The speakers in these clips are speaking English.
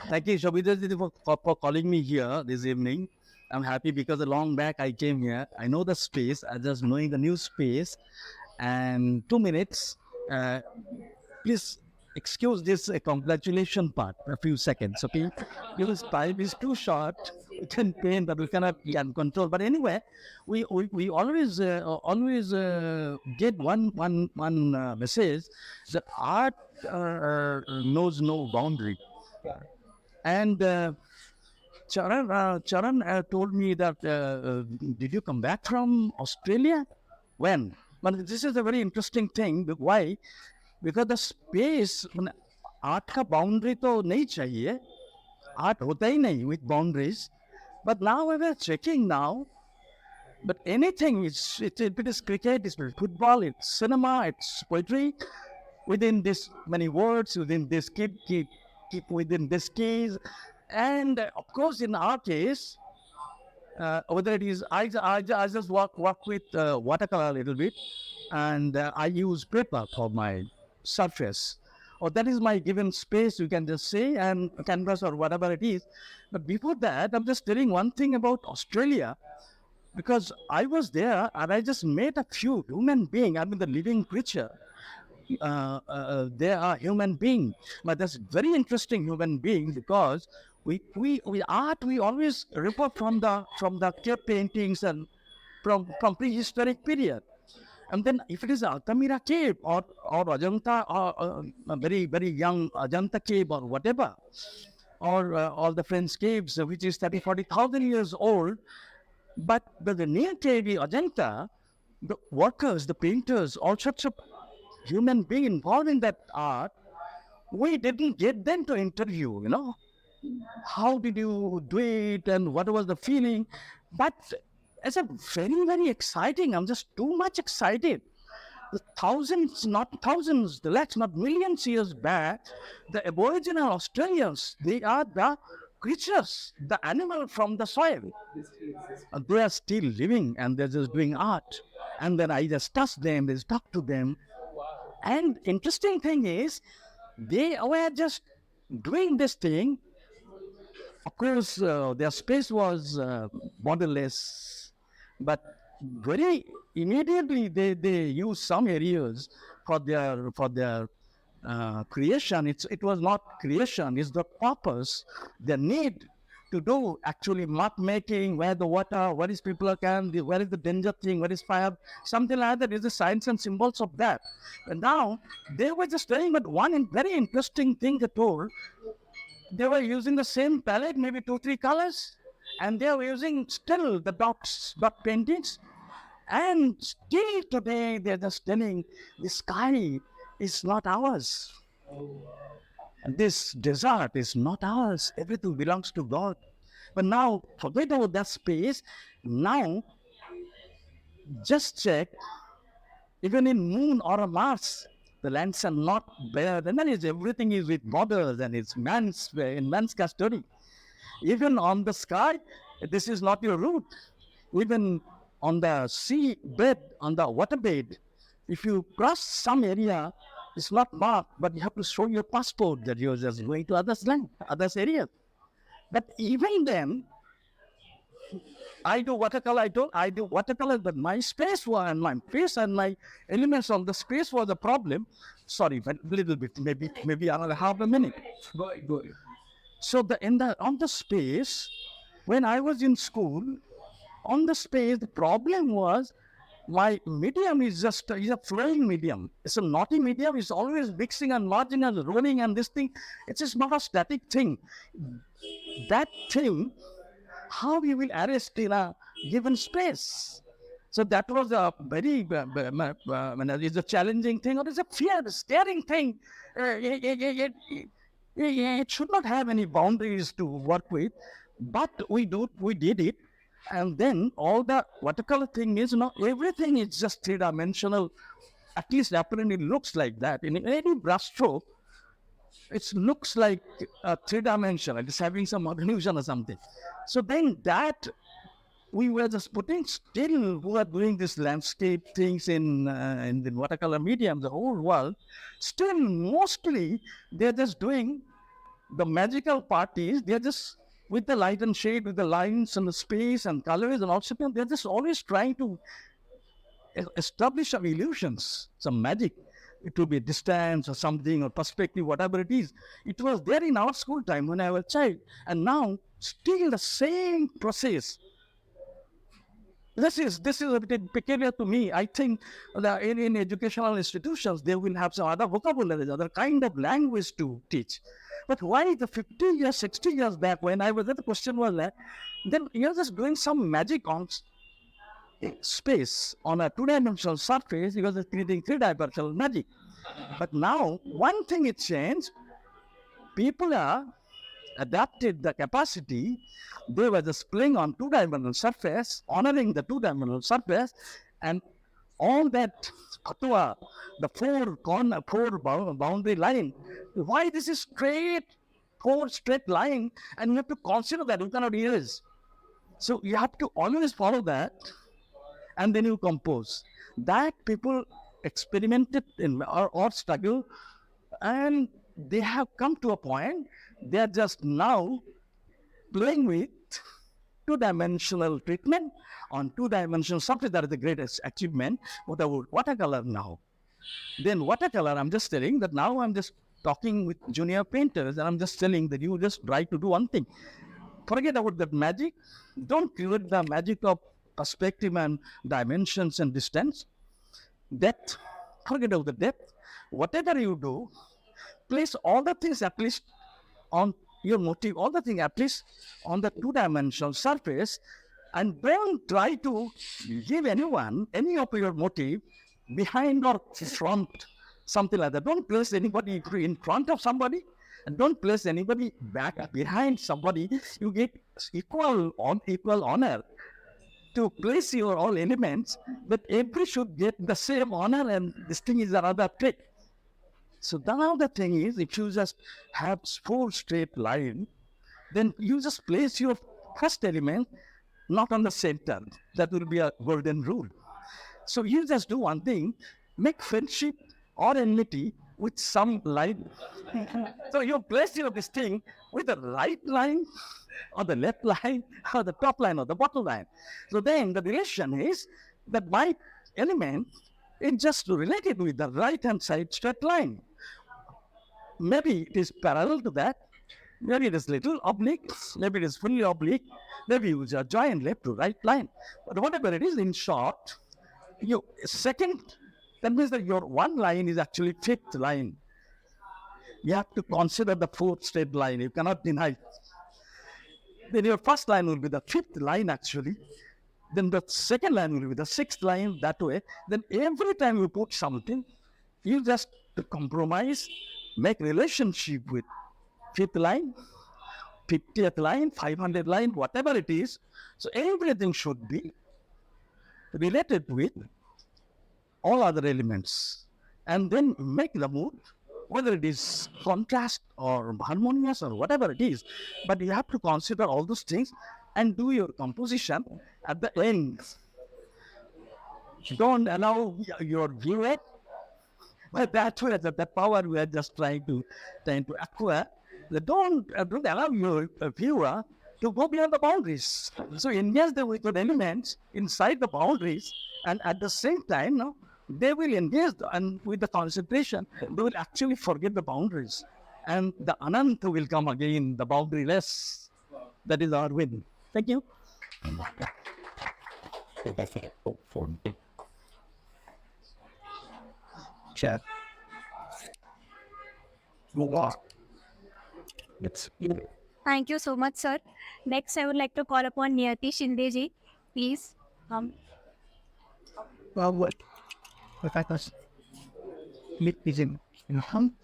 Thank you, Shobita, for calling me here this evening. I'm happy because a long back I came here. I know the space. I just knowing the new space. And 2 minutes. Uh, Please excuse this congratulation part for a few seconds, okay? Because time is too short. We can pain, but we cannot can control. But anyway, we always get one message that art knows no boundary. And Charan told me that did you come back from Australia? When? But this is a very interesting thing. Why? Because the space art का boundary तो नहीं चाहिए art होता ही नहीं with boundaries but now we are checking now but anything it is cricket it's football it's cinema it's poetry within this many words within this keep within this case and of course in our case whether it is I just work with watercolor a little bit and I use paper for my surface or that is my given space you can just say and canvas or whatever it is but before that I'm just telling one thing about Australia because I was there and I just met a few human beings. I mean the living creature they are human beings but that's very interesting human being because we art we always refer from the cave paintings and from prehistoric period and then if it is Altamira cave or Ajanta or a very very young Ajanta cave or whatever or all the French caves which is 30,000-40,000 years old but the near cave Ajanta the workers the painters all sorts of human beings involved in that art we didn't get them to interview how did you do it and what was the feeling but it's a very very exciting I'm just too much excited the thousands not thousands the lakhs not millions years back the aboriginal Australians they are the creatures the animal from the soil and they are still living and they're just doing art and then I just touch them just talk to them and interesting thing is they were just doing this thing of course their space was borderless but very immediately they use some areas for their creation it was not creation it's the purpose the need to do actually map making where the water what is people can where is the danger thing what is fire something like that is the signs and symbols of that and now they were just telling but one very interesting thing they told they were using the same palette maybe 2-3 colors and they were using still the dot paintings and still today they're just telling the sky is not ours and this desert is not ours everything belongs to God but now forget about that space now just check even in moon or a Mars the lands are not bare and then everything is with borders and it's in man's custody even on the sky this is not your route even on the sea bed on the water bed if you cross some area it's not marked but you have to show your passport that you're just going to others land others area but even then I do watercolor but my space was and my face and my elements on the space was a problem sorry but a little bit maybe another half a minute Go ahead. so on the space when I was in school on the space the problem was my medium is just is a flowing medium it's a naughty medium it's always mixing and merging and rolling and this thing it's just not a static thing that thing how you will arrest in a given space so that was a very it's a challenging thing or it's a fear scaring thing it should not have any boundaries to work with but we did it and then all the watercolor thing is not everything is just three-dimensional at least apparently looks like that in any brushstroke it looks like a three-dimensional it's having some illusion or something so then that we were just putting still who are doing this landscape things in the watercolor medium, the whole world, still mostly they're just doing the magical parties. They're just with the light and shade, with the lines and the space and colors and also they're just always trying to establish some illusions, some magic. It will be distance or something or perspective, whatever it is. It was there in our school time when I was a child, and now still the same process. This is a bit peculiar to me. I think that in educational institutions they will have some other vocabulary, other kind of language to teach. But why the 50 years, 60 years back when I was there, the question was that then you're just doing some magic on space on a two-dimensional surface, because it's creating three-dimensional magic. But now one thing is changed. People are adapted the capacity. They were just playing on two-dimensional surface, honoring the two-dimensional surface, and all that fatwa, the four boundary line. Why this is four straight line, and you have to consider that you cannot erase. So you have to always follow that, and then you compose. That people experimented in or struggle, and they have come to a point. They are just now playing with two-dimensional treatment on two-dimensional surface. That is the greatest achievement. What about watercolor now? Then watercolor, I'm just telling that now I'm just talking with junior painters, and I'm just telling that you just try to do one thing. Forget about that magic. Don't create the magic of perspective and dimensions and distance. Depth, forget about the depth. Whatever you do, place all the things at least on your motif, all the things at least on the two-dimensional surface, and don't try to give anyone any of your motif behind or front, something like that. Don't place anybody in front of somebody, and don't place anybody back behind somebody. You get equal honor to place your all elements, but every should get the same honor, and this thing is another trick. So now the thing is, if you just have four straight line, then you just place your first element not on the center. That will be a golden rule. So you just do one thing, make friendship or enmity with some line. So you place your this thing with the right line or the left line or the top line or the bottom line. So then the relation is that my element is just related with the right hand side straight line. Maybe it is parallel to that, maybe it is little oblique, maybe it is fully oblique, maybe you just join left to right line. But whatever it is, in short, you second, that means that your one line is actually fifth line. You have to consider the fourth straight line. You cannot deny. Then your first line will be the fifth line actually. Then the second line will be the sixth line, that way. Then every time you put something, you just compromise, make relationship with fifth line, 50th line, 500 line, whatever it is. So everything should be related with all other elements, and then make the mood, whether it is contrast or harmonious or whatever it is. But you have to consider all those things and do your composition at the end. Don't allow your viewer, but that way, that power we are just trying to acquire. Don't allow your viewer to go beyond the boundaries. So engage them with elements inside the boundaries, and at the same time, no, they will engage and with the concentration, they will actually forget the boundaries. And the Ananta will come again, the boundaryless. That is our win. Thank you. Chat. Thank you so much, sir. Next, I would like to call upon Niyati Shinde ji. Please. Well, what I was meeting in home,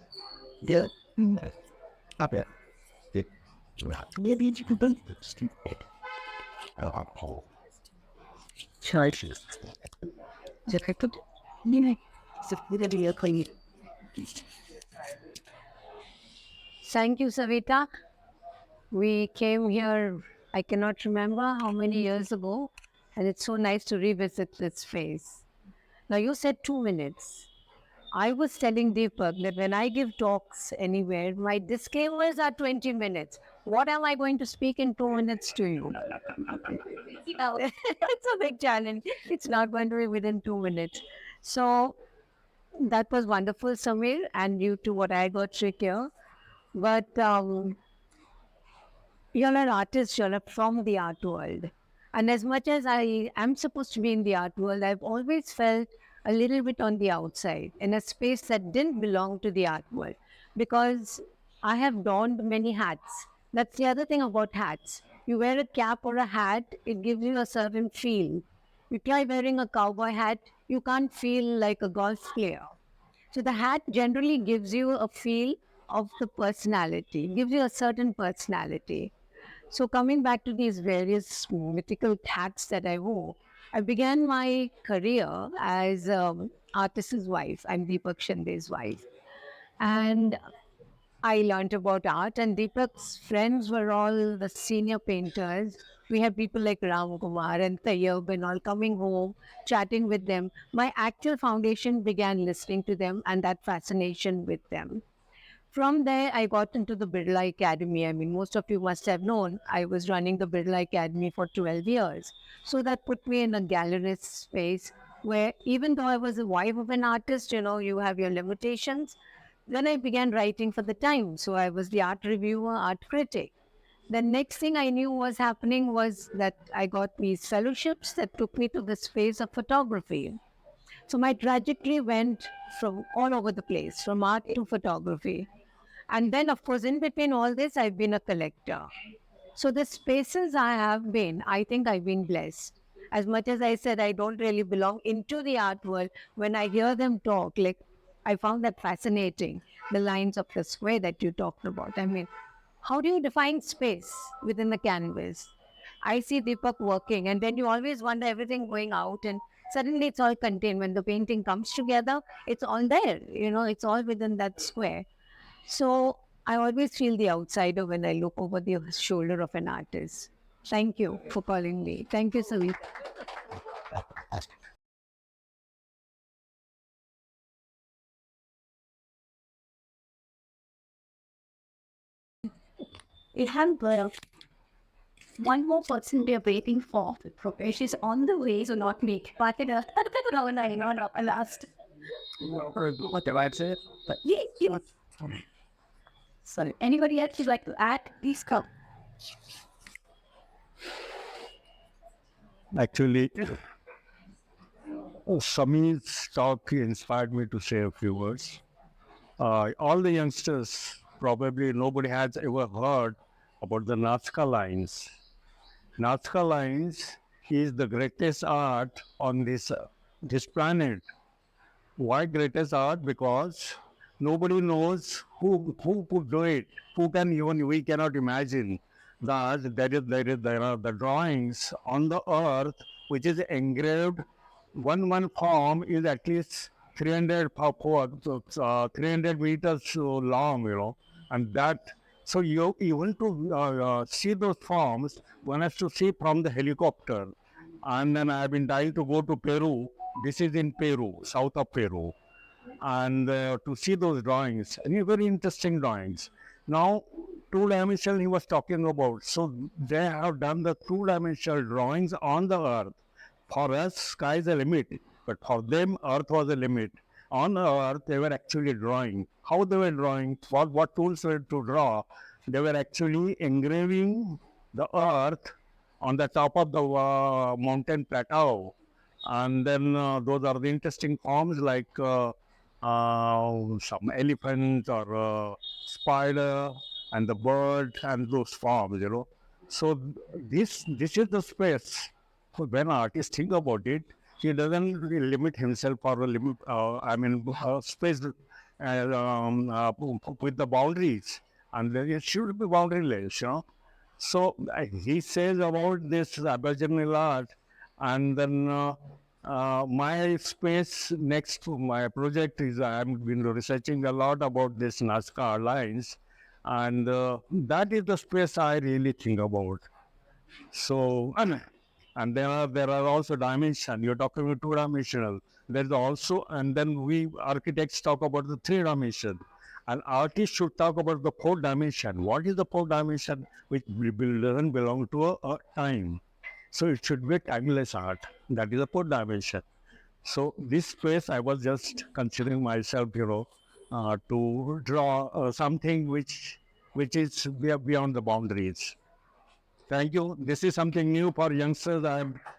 yeah, up there. Maybe you can do charges. Just I could, you know, so maybe a clean. Thank you, Savita. We came here, I cannot remember how many years ago, And it's so nice to revisit this phase. Now, you said 2 minutes. I was telling Deepak that when I give talks anywhere, my disclaimers are 20 minutes. What am I going to speak in 2 minutes to you? It's a big challenge. It's not going to be within 2 minutes. So that was wonderful, Samir, and you too, what I got trick here. But you're an artist, you're from the art world. And as much as I am supposed to be in the art world, I've always felt a little bit on the outside in a space that didn't belong to the art world because I have donned many hats. That's the other thing about hats. You wear a cap or a hat, it gives you a certain feel. You try wearing a cowboy hat, you can't feel like a golf player. So the hat generally gives you a feel of the personality, gives you a certain personality. So coming back to these various mythical hats that I wore, I began my career as artist's wife. I'm Deepak Shinde's wife. And I learned about art, and Deepak's friends were all the senior painters. We had people like Ram Kumar and Tayyab and all coming home, chatting with them. My actual foundation began listening to them and that fascination with them. From there, I got into the Birla Academy. I mean, most of you must have known I was running the Birla Academy for 12 years. So that put me in a gallerist space where even though I was the wife of an artist, you have your limitations. Then I began writing for the Times. So I was the art reviewer, art critic. The next thing I knew was happening was that I got these fellowships that took me to the space of photography. So my trajectory went from all over the place, from art to photography. And then, of course, in between all this, I've been a collector. So the spaces I have been, I think I've been blessed. As much as I said I don't really belong into the art world, when I hear them talk, like I found that fascinating, the lines of the square that you talked about. I mean, how do you define space within the canvas? I see Deepak working, and then you always wonder everything going out, and suddenly it's all contained. When the painting comes together, it's all there. It's all within that square. So I always feel the outsider when I look over the shoulder of an artist. Thank you for calling me. Thank you, Savita. It has one more person we are waiting for. She's on the way, so not me. But no, no, last. What have I said? Yeah. Sorry. Anybody else would like to add? Please come. Actually, Samir's talk inspired me to say a few words. All the youngsters, probably nobody has ever heard about the Nazca lines. Nazca lines is the greatest art on this planet. Why greatest art? Because nobody knows who could do it. Who can even we cannot imagine that there are the drawings on the earth which is engraved. One form is at least 300 meters long, and that. So you even to see those forms, one has to see from the helicopter. And then I've been trying to go to Peru. This is in Peru, south of Peru, and to see those drawings, and very interesting drawings. Now, two-dimensional he was talking about. So they have done the two-dimensional drawings on the earth. For us, sky is a limit, but for them, earth was a limit. On the earth, they were actually drawing. How they were drawing, what tools were to draw, they were actually engraving the earth on the top of the mountain plateau. And then those are the interesting forms like some elephant or spider and the bird and those forms. So this is the space. When artists think about it, he doesn't really limit himself or limit, space with the boundaries. And then it should be boundaryless. So he says about this Aboriginal art, and then my space next to my project is I've been researching a lot about this Nazca lines, and that is the space I really think about. So And there are also dimension. You're talking about two-dimensional. There's also, and then we architects talk about the three-dimension. And artists should talk about the fourth dimension. What is the fourth dimension? Which doesn't belong to a time. So it should be timeless art. That is the fourth dimension. So this space, I was just considering myself, to draw something which is beyond the boundaries. Thank you. This is something new for youngsters.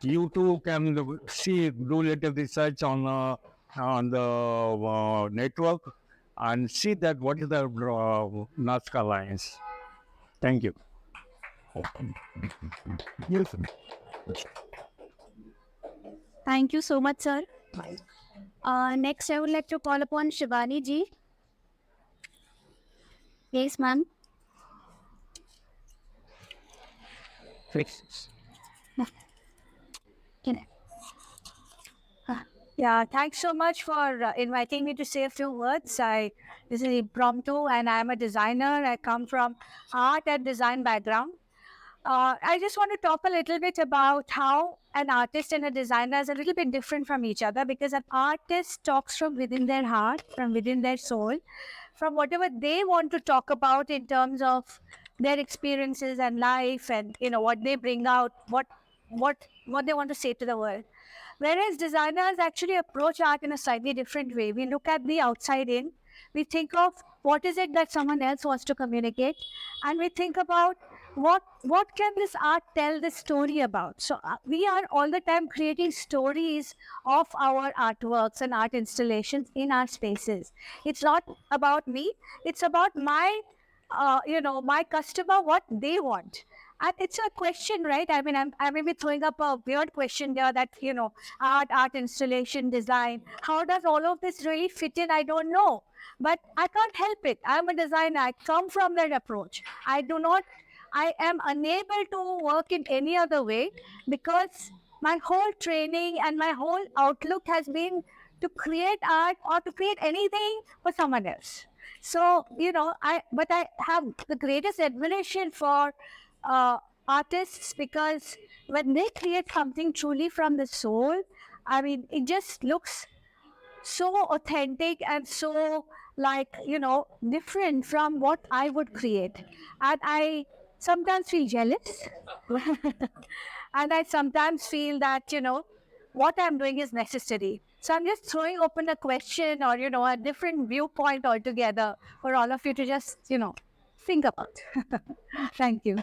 You too can do little research on the network and see that what is the Nazca lines. Thank you. Thank you so much, sir. Next, I would like to call upon Shivani ji. Yes, ma'am. Can I- Yeah, thanks so much for inviting me to say a few words. This is impromptu, and I'm a designer. I come from art and design background. I just want to talk a little bit about how an artist and a designer is a little bit different from each other, because an artist talks from within their heart, from within their soul, from whatever they want to talk about in terms of their experiences and life, and what they bring out, what they want to say to the world. Whereas designers actually approach art in a slightly different way. We look at the outside in, we think of what is it that someone else wants to communicate, and we think about what can this art tell this story about. So we are all the time creating stories of our artworks and art installations in our spaces. It's not about me, it's about my my customer, what they want. And it's a question, right? I mean, I may be throwing up a weird question there that, art installation, design, how does all of this really fit in? I don't know. But I can't help it. I'm a designer. I come from that approach. I am unable to work in any other way, because my whole training and my whole outlook has been to create art or to create anything for someone else. So, I have the greatest admiration for artists, because when they create something truly from the soul, I mean, it just looks so authentic and so different from what I would create. And I sometimes feel jealous. And I sometimes feel that, what I'm doing is necessary. So I'm just throwing open a question or, a different viewpoint altogether for all of you to just, think about. Thank you.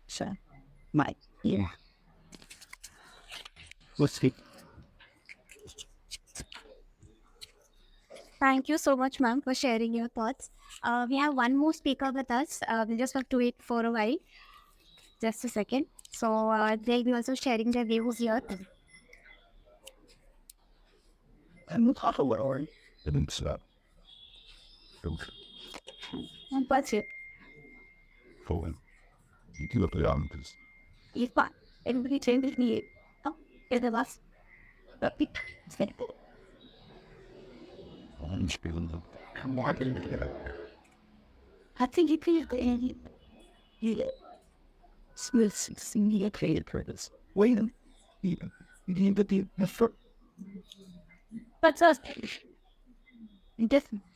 Sure. Mike. Yeah. We'll speak. Thank you so much, ma'am, for sharing your thoughts. We have one more speaker with us. We just have to wait for a while. Just a second. So they'll be also sharing their views here. I'm not talking about it. Didn't stop. What's it? Phone. You can look it up because It's fine. Everybody changes me. Oh, it's the last. It's good. I'm speaking of. Come on. I think you can get it. Smith's singing created for this. Wait a minute. You need to be the first. But us. You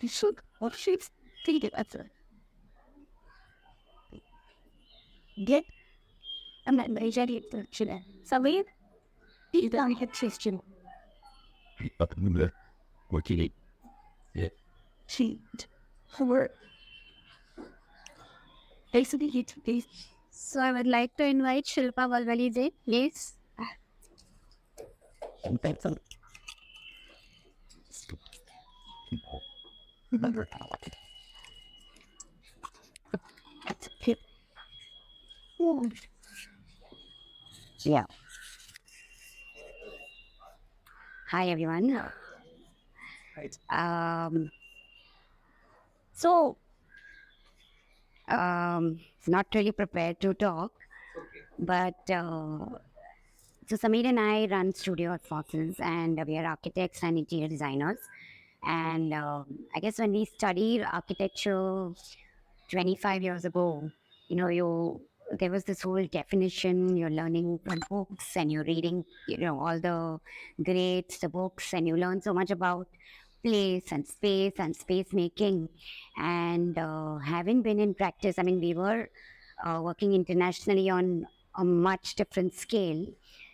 should. What should think it better? Get. I'm not very should I? Somebody? You don't have question. Up in the what you need. Yeah. She. Her. Basically, please. So I would like to invite Shilpa Valvalide, please. Thanks. Yeah. Hi, everyone. Right. So, not really prepared to talk, but so Sameer and I run studio at Foxes, and we are architects and interior designers. And I guess when we studied architecture 25 years ago, you there was this whole definition. You're learning from books and you're reading, all the greats, the books, and you learn so much about place and space making. And having been in practice, I mean, we were working internationally on a much different scale.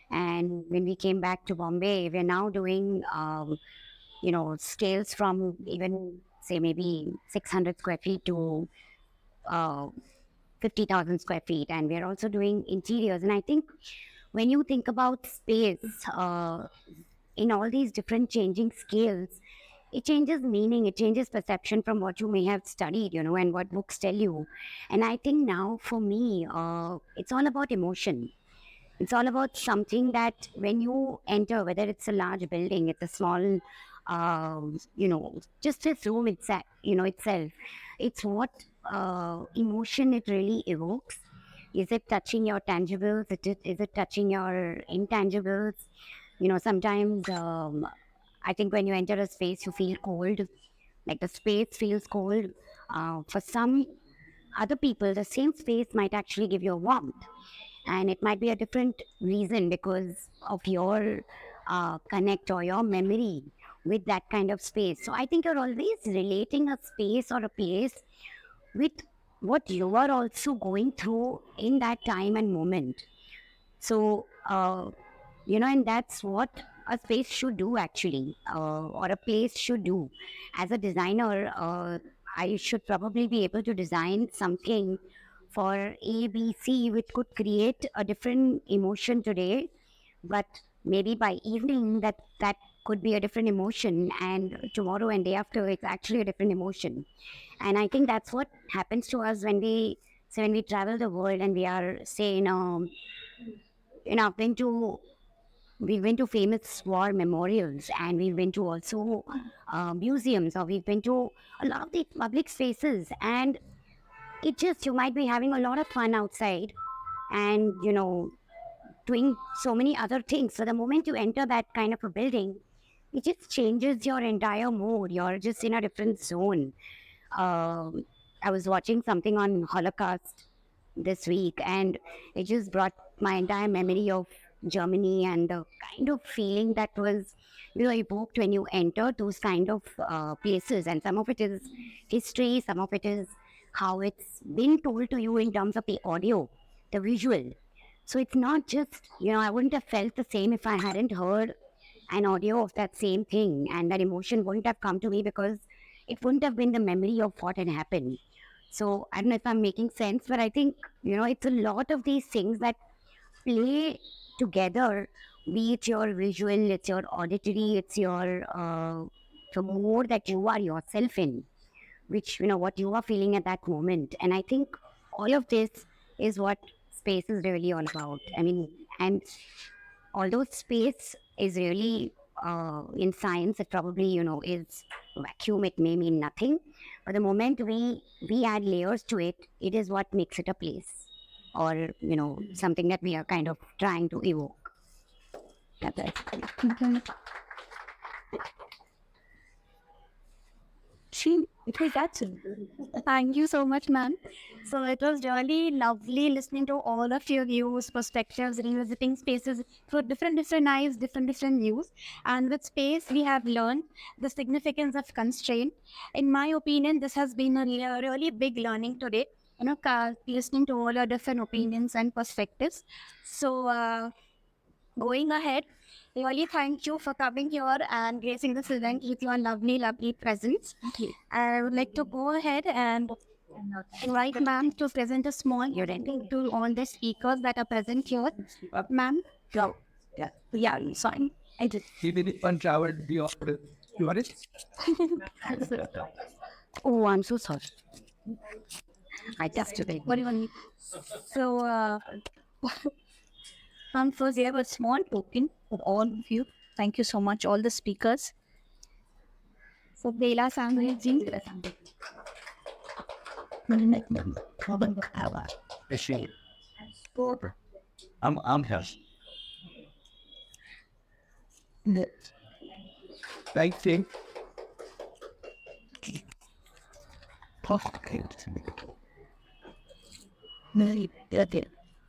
And when we came back to Bombay, we're now doing, scales from even, say, maybe 600 square feet to uh, 50,000 square feet. And we're also doing interiors. And I think when you think about space in all these different changing scales, it changes meaning, it changes perception from what you may have studied, and what books tell you. And I think now for me, it's all about emotion. It's all about something that when you enter, whether it's a large building, it's a small, just this room itself, it's what emotion it really evokes. Is it touching your tangibles? Is it touching your intangibles? Sometimes I think when you enter a space, you feel cold, like the space feels cold. For some other people, the same space might actually give you a warmth. And it might be a different reason because of your connect or your memory with that kind of space. So I think you're always relating a space or a place with what you are also going through in that time and moment. So, and that's what a space should do actually, or a place should do. As a designer, I should probably be able to design something for A, B, C, which could create a different emotion today, but maybe by evening that could be a different emotion, and tomorrow and day after it's actually a different emotion. And I think that's what happens to us when we travel the world and we are, say, been to we've been to famous war memorials, and we've been to also museums, or we've been to a lot of the public spaces, and you might be having a lot of fun outside and doing so many other things. So the moment you enter that kind of a building, it just changes your entire mood. You're just in a different zone. I was watching something on Holocaust this week, and it just brought my entire memory of Germany and the kind of feeling that was, evoked when you enter those kind of places. And some of it is history, some of it is how it's been told to you in terms of the audio, the visual. So it's not just, I wouldn't have felt the same if I hadn't heard an audio of that same thing, and that emotion wouldn't have come to me because it wouldn't have been the memory of what had happened. So I don't know if I'm making sense, but I think, it's a lot of these things that play together, be it your visual, it's your auditory, it's your the mood that you are yourself in, which, what you are feeling at that moment. And I think all of this is what space is really all about. I mean, and although space is really, in science, it probably, is vacuum, it may mean nothing. But the moment we add layers to it, it is what makes it a place, or, something that we are kind of trying to evoke. That's it. Thank you so much, ma'am. So it was really lovely listening to all of your views, perspectives, revisiting spaces through different eyes, different views. And with space, we have learned the significance of constraint. In my opinion, this has been a really big learning today. Listening to all your different opinions and perspectives. So going ahead, really thank you for coming here and gracing this event with your lovely, lovely presence. I would like to go ahead and invite ma'am to present a small ending to all the speakers that are present here. Ma'am? Go. Yeah. Yeah, sorry. I just give it 1 hour. You want it? Oh, I'm so sorry. I just today. What do you want? So, first, we have a small token for all of you. Thank you so much, all the speakers. So, Bela Sandhiji. I'm here. Thank you.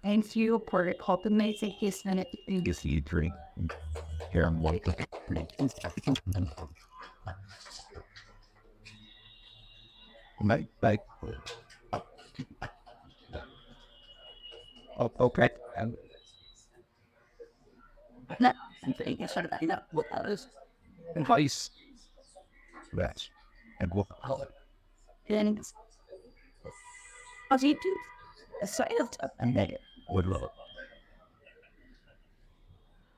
Thank you for organizing this and Guess you drink. Here I'm waiting. Bye. Oh, okay. Advice. That's and what and positive side and negative. would love.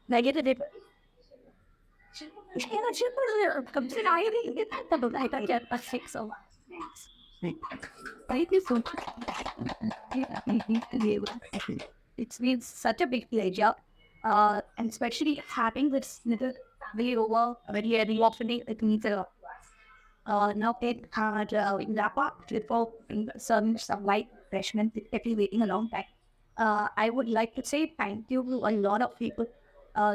Negative. Thank you so much. It's been such a big pleasure, and especially having this little way over very often it means now it had wrap up before some light refreshment if you're waiting a long time. I would like to say thank you to a lot of people,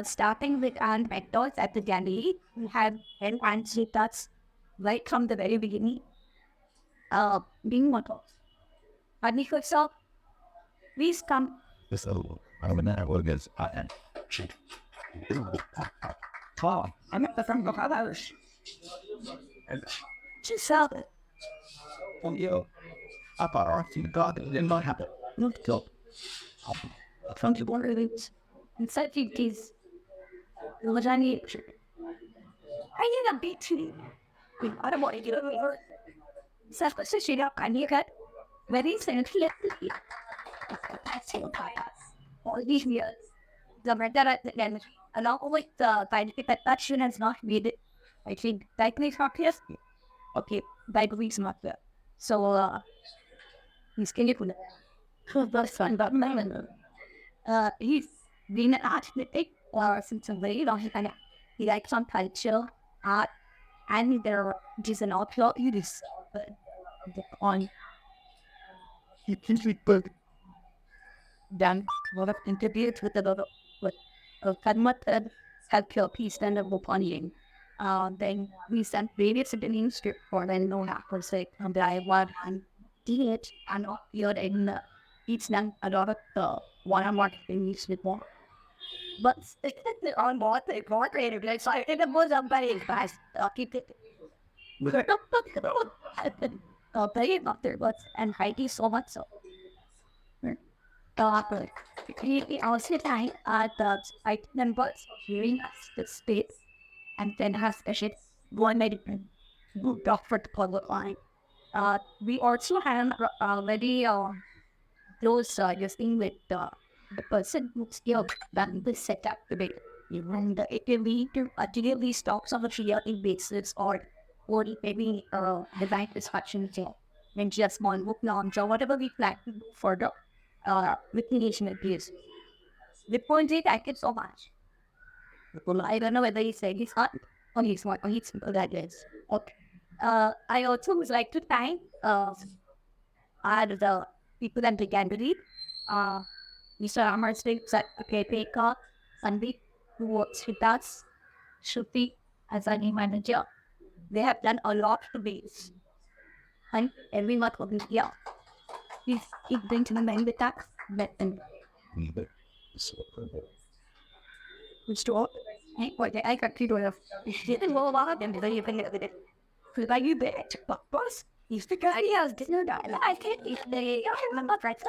starting with our mentors at the gallery who have helped answer us right from the very beginning. Being mentors. Anika, sir, please come. So I'm not what is Oh, I'm at the front of others. Just help it. you. I thought God it did not happen. Not go. From the border roots. And such it is. What I need. I need a beat to I don't want to get over. Such a situation up, and you got very simply. All these years, the matter at the end, along with the scientific action has not made it. I think technically not yes. Okay, by the week's not there. So, he's getting it. That's fine, but he's been an artistic since a very long time. He likes some culture, art, and there is an outlaw. It is on. He can be put done a lot of interviews with a lot of converted healthcare piece and of opinion. Then we sent various opinions to for then no for sake of the I and did it and appeared in each done a lot of the one-on-one opinions with more. But on board they got ready, so it was a very fast. Keep it. Very not there, but and Heidi so much so. We also time at the site members hearing us the space and then has a ship one medicine moved off for the public line. We also have already close using with the person who's still done the setup the bit. And it will lead to particularly stocks on a periodic basis or maybe design discussion and just small book launch or whatever we plan to do further with litigation abuse. The point is, thank you so much. I don't know whether he said he's not or he's not or he's that is. Okay. I also would like to thank the people that began to read. Mr. Amarstein, caretaker, Sandeep, who works with us, Shruti as our new manager. They have done a lot to base. And everyone will be here. Please keep going to the main with that. And which door? I got two doors. Didn't roll a lot of them because you can get it. Because I you bet, but boss, he's the guy who has dinner. I can't eat the not right.